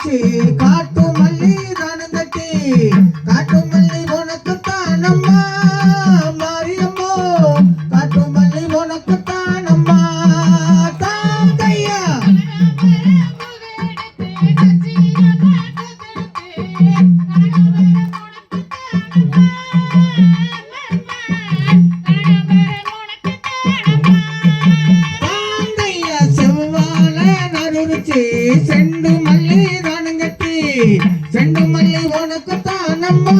நறுவிச்சு காட்டு மல்லி தானங்கட்டி காட்டு மல்லி உனக்கு தானம்மா மாரியம்மோ காட்டு மல்லி உனக்கு தானம்மா தாங்கையா செண்டு மல்லி தானங்கட்டி செண்டு மல்லி உனக்கு தானம்மா